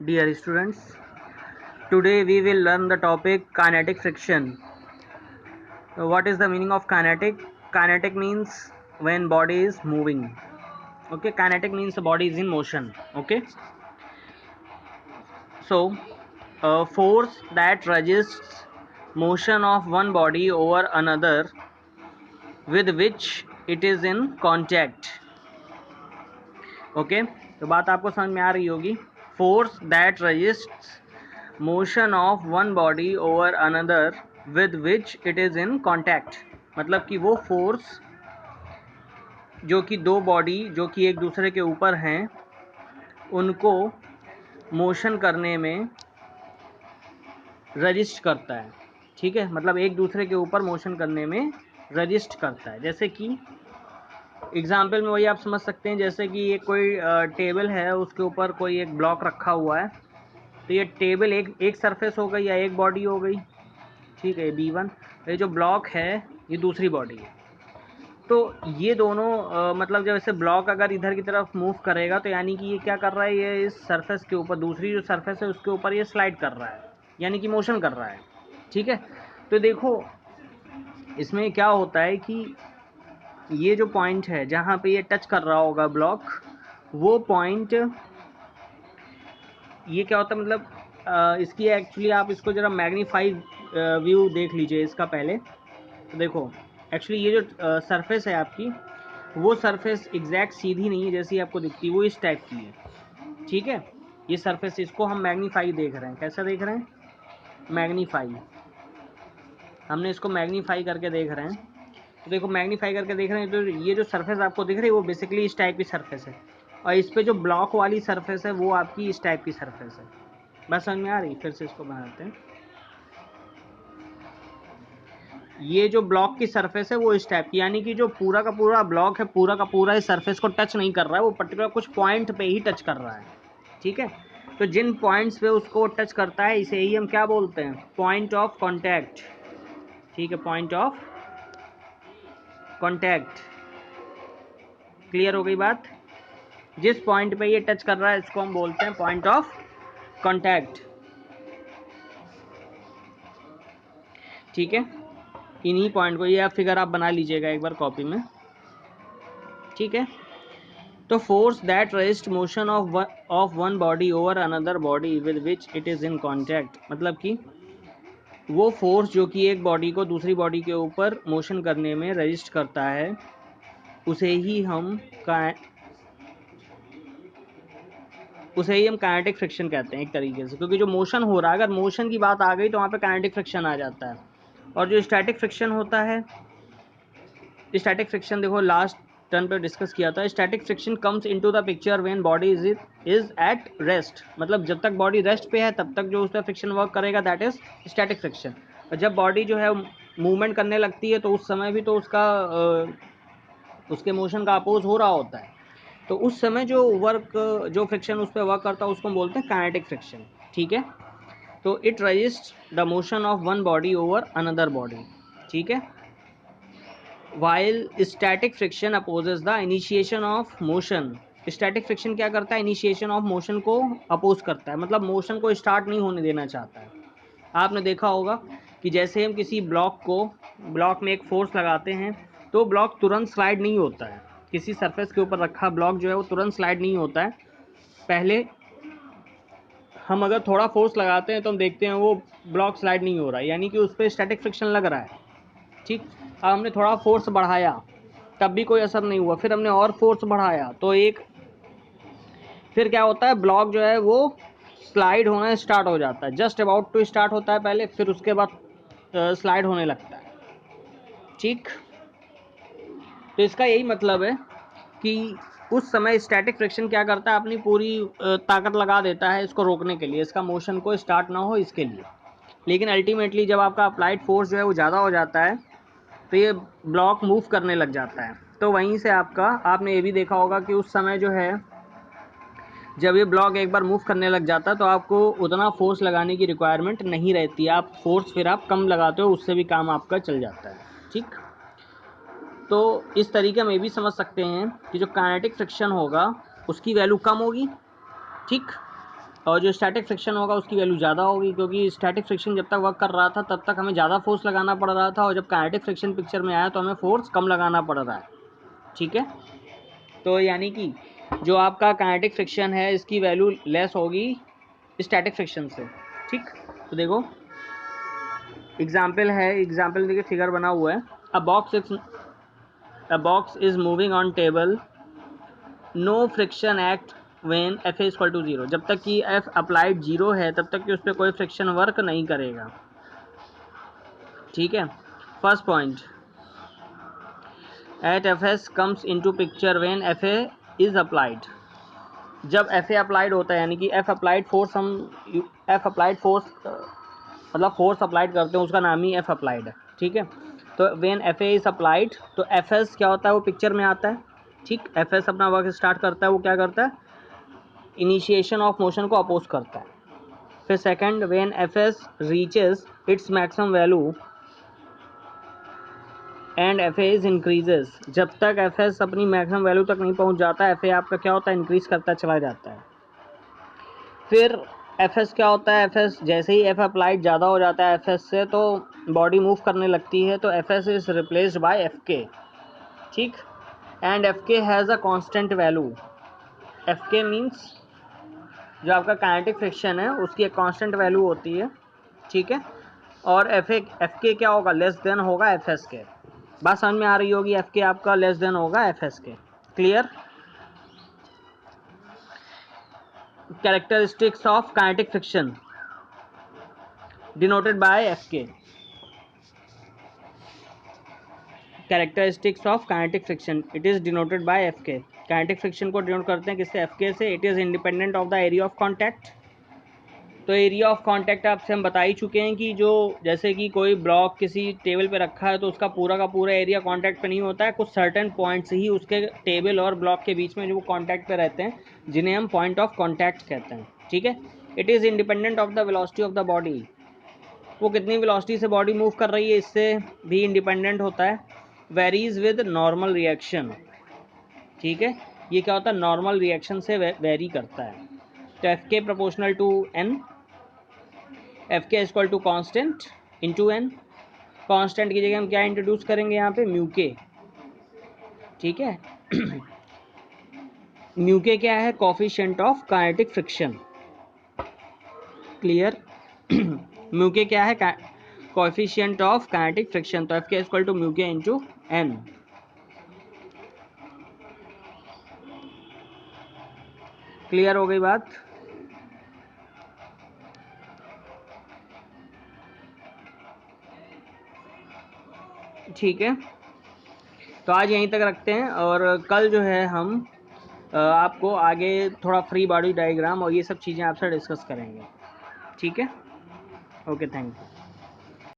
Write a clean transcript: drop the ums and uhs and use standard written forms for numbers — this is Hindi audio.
Dear students, today we will learn the topic kinetic friction. What is the meaning of kinetic? Kinetic means when body is moving. Okay, kinetic means the body is in motion. Okay, so force that resists motion of one body over another with which it is in contact. Okay, तो बात आपको समझ में आ रही होगी. Force that resists motion of one body over another with which it is in contact. मतलब कि वो फोर्स जो कि दो बॉडी जो कि एक दूसरे के ऊपर हैं उनको मोशन करने में रजिस्ट करता है. ठीक है, मतलब एक दूसरे के ऊपर मोशन करने में रजिस्ट करता है. जैसे कि एग्जाम्पल में वही आप समझ सकते हैं, जैसे कि ये कोई टेबल है, उसके ऊपर कोई एक ब्लॉक रखा हुआ है. तो ये टेबल एक सरफेस हो गई या एक बॉडी हो गई. ठीक है, B1. ये जो ब्लॉक है ये दूसरी बॉडी है. तो ये दोनों मतलब जब ऐसे ब्लॉक अगर इधर की तरफ मूव करेगा तो यानी कि ये क्या कर रहा है, ये इस सरफेस के ऊपर दूसरी जो सरफेस है उसके ऊपर ये स्लाइड कर रहा है, यानी कि मोशन कर रहा है. ठीक है, तो देखो इसमें क्या होता है कि ये जो पॉइंट है जहाँ पे ये टच कर रहा होगा ब्लॉक, वो पॉइंट ये क्या होता है, मतलब इसकी एक्चुअली आप इसको ज़रा मैग्नीफाइड व्यू देख लीजिए इसका पहले. तो देखो एक्चुअली ये जो सरफेस है आपकी, वो सरफेस एग्जैक्ट सीधी नहीं है जैसी आपको दिखती है, वो इस टाइप की है. ठीक है, ये सरफेस इसको हम मैग्नीफाई देख रहे हैं. कैसा देख रहे हैं? मैग्नीफाई. हमने इसको मैग्नीफाई करके देख रहे हैं. तो देखो मैग्नीफाई करके देख रहे हैं तो ये जो सरफेस आपको दिख रही है वो बेसिकली इस टाइप की सरफेस है, और इस पे जो ब्लॉक वाली सरफेस है वो आपकी इस टाइप की सरफेस है. बस समझ में आ रही? फिर से इसको बनाते हैं. ये जो ब्लॉक की सरफेस है वो इस टाइप की, यानी कि जो पूरा का पूरा ब्लॉक है पूरा का पूरा इस सरफेस को टच नहीं कर रहा है, वो पर्टिकुलर कुछ पॉइंट पे ही टच कर रहा है. ठीक है, तो जिन पॉइंट्स पे उसको टच करता है इसे ही हम क्या बोलते हैं? Point of contact. ठीक है, पॉइंट ऑफ कांटेक्ट. क्लियर हो गई बात? जिस पॉइंट पे ये टच कर रहा है इसको हम बोलते हैं पॉइंट ऑफ कांटेक्ट. ठीक है, इन्हीं पॉइंट को, ये आप फिगर आप बना लीजिएगा एक बार कॉपी में. ठीक है, तो force that resist motion of one body over another body with which it is in contact. मतलब कि वो फोर्स जो कि एक बॉडी को दूसरी बॉडी के ऊपर मोशन करने में रेजिस्ट करता है उसे ही हम काइनेटिक फ्रिक्शन कहते हैं एक तरीके से. क्योंकि जो मोशन हो रहा है, अगर मोशन की बात आ गई तो वहाँ पे काइनेटिक फ्रिक्शन आ जाता है. और जो स्टैटिक फ्रिक्शन होता है, स्टैटिक फ्रिक्शन देखो लास्ट टर्न पे डिस्कस किया था. Static friction comes into the picture when body is at rest. मतलब जब तक बॉडी रेस्ट पे है तब तक जो उस पर फ्रिक्शन वर्क करेगा दैट इज स्टैटिक फ्रिक्शन. और जब बॉडी जो है मूवमेंट करने लगती है तो उस समय भी तो उसका उसके मोशन का अपोज हो रहा होता है. तो उस समय जो फ्रिक्शन उस पर वर्क करता है उसको हम बोलते हैं काइनेटिक फ्रिक्शन. ठीक है, तो it resist the motion of one body over another body. ठीक है, while static friction opposes the initiation of motion. Static friction क्या करता है? इनिशिएशन ऑफ मोशन को अपोज करता है, मतलब मोशन को स्टार्ट नहीं होने देना चाहता है. आपने देखा होगा कि जैसे हम किसी ब्लॉक में एक फोर्स लगाते हैं तो ब्लॉक तुरंत स्लाइड नहीं होता है. किसी सरफेस के ऊपर रखा ब्लॉक जो है वो तुरंत स्लाइड नहीं होता है. पहले हम अगर थोड़ा फोर्स लगाते हैं तो हम देखते हैं वो ब्लॉक स्लाइड नहीं हो रहा है, यानी कि उस पर स्टैटिक फ्रिक्शन लग रहा है. ठीक, अब हमने थोड़ा फोर्स बढ़ाया तब भी कोई असर नहीं हुआ, फिर हमने और फोर्स बढ़ाया तो फिर क्या होता है, ब्लॉक जो है वो स्लाइड होना स्टार्ट हो जाता है. जस्ट अबाउट टू स्टार्ट होता है पहले, फिर उसके बाद स्लाइड होने लगता है. ठीक, तो इसका यही मतलब है कि उस समय स्टैटिक फ्रिक्शन क्या करता है, अपनी पूरी ताकत लगा देता है इसको रोकने के लिए, इसका मोशन को स्टार्ट ना हो इसके लिए. लेकिन अल्टीमेटली जब आपका अप्लाइड फोर्स जो है वो ज़्यादा हो जाता है तो ये ब्लॉक मूव करने लग जाता है. तो वहीं से आपने ये भी देखा होगा कि उस समय जो है जब ये ब्लॉक एक बार मूव करने लग जाता है तो आपको उतना फोर्स लगाने की रिक्वायरमेंट नहीं रहती. आप फोर्स फिर आप कम लगाते हो, उससे भी काम आपका चल जाता है. ठीक, तो इस तरीके में भी समझ सकते हैं कि जो काइनेटिक फ्रिक्शन होगा उसकी वैल्यू कम होगी. ठीक, और जो स्टैटिक फ्रिक्शन होगा उसकी वैल्यू ज़्यादा होगी, क्योंकि स्टैटिक फ्रिक्शन जब तक वर्क कर रहा था तब तक हमें ज़्यादा फोर्स लगाना पड़ रहा था, और जब काइनेटिक फ्रिक्शन पिक्चर में आया तो हमें फोर्स कम लगाना पड़ रहा है। ठीक है, तो यानी कि जो आपका काइनेटिक फ्रिक्शन है इसकी वैल्यू लेस होगी स्टैटिक फ्रिक्शन से। ठीक, तो देखो एग्जाम्पल है, एग्जाम्पल देखिए फिगर बना हुआ है। A box is moving on table, no friction act when F is equal to 0। जब तक कि एफ अप्लाइड 0 है तब तक कि उस पर कोई फ्रिक्शन वर्क नहीं करेगा। ठीक है, first point, at F S comes into picture when F A is applied. जब एफ ए अप्लाइड होता है यानी कि एफ अप्लाइड फोर्स, हम एफ अप्लाइड फोर्स मतलब फोर्स अप्लाइड करते हैं, उसका नाम ही एफ अप्लाइड है। ठीक है, तो when F A is applied तो एफ एस क्या होता है, वो पिक्चर में आता है। ठीक, एफ एस अपना वर्क स्टार्ट करता है, वो क्या करता है, इनिशिएशन ऑफ मोशन को अपोज करता है। फिर second, when F S reaches its maximum value and F A is increases. जब तक एफ एस अपनी मैक्सिमम वैल्यू तक नहीं पहुंच जाता, एफ ए आपका क्या होता है, इंक्रीज करता चला जाता है। फिर एफ एस क्या होता है, एफ एस जैसे ही एफ अप्लाइड ज़्यादा हो जाता है एफ एस से तो बॉडी मूव करने लगती है, तो F S is replaced by F के। ठीक, एंड एफ के has a constant value. F के मीन्स जो आपका काइनेटिक फ्रिक्शन है उसकी एक कांस्टेंट वैल्यू होती है। ठीक है, और एफ के क्या होगा, लेस देन होगा एफ एस के। बात समझ में आ रही होगी, एफ के आपका लेस देन होगा F S K. Clear. Characteristics of kinetic friction denoted by F K. Characteristics of kinetic friction, it is denoted by F K. Kinetic friction को डिनोट करते हैं किससे, एफ के से। It is independent of the area of contact. तो एरिया ऑफ कांटेक्ट आपसे हम बता ही चुके हैं कि जो जैसे कि कोई ब्लॉक किसी टेबल पे रखा है तो उसका पूरा का पूरा एरिया कांटेक्ट पे नहीं होता है, कुछ सर्टेन पॉइंट्स ही उसके टेबल और ब्लॉक के बीच में जो कांटेक्ट पे रहते हैं, जिन्हें हम पॉइंट ऑफ कांटेक्ट कहते हैं। ठीक है, it is independent of the velocity of the body. वो कितनी वेलोसिटी से बॉडी मूव कर रही है इससे भी इंडिपेंडेंट होता है। Varies with normal reaction. ठीक है, ये क्या होता है, नॉर्मल रिएक्शन से वेरी करता है। तो एफ के प्रोपोर्शनल टू एन, एफ के equal to constant into N. Constant की जगह हम क्या इंट्रोड्यूस करेंगे यहाँ पे, म्यू के। ठीक है, म्यू के क्या है, coefficient of kinetic friction. Clear. Mu के क्या है, कोफिशिएंट ऑफ काइनेटिक फ्रिक्शन। तो एफ के इक्वल टू म्यू के इंटू एन। क्लियर हो गई बात। ठीक है, तो आज यहीं तक रखते हैं, और कल जो है हम आपको आगे थोड़ा फ्री बॉडी डायग्राम और ये सब चीज़ें आपसे डिस्कस करेंगे। ठीक है, ओके, थैंक यू।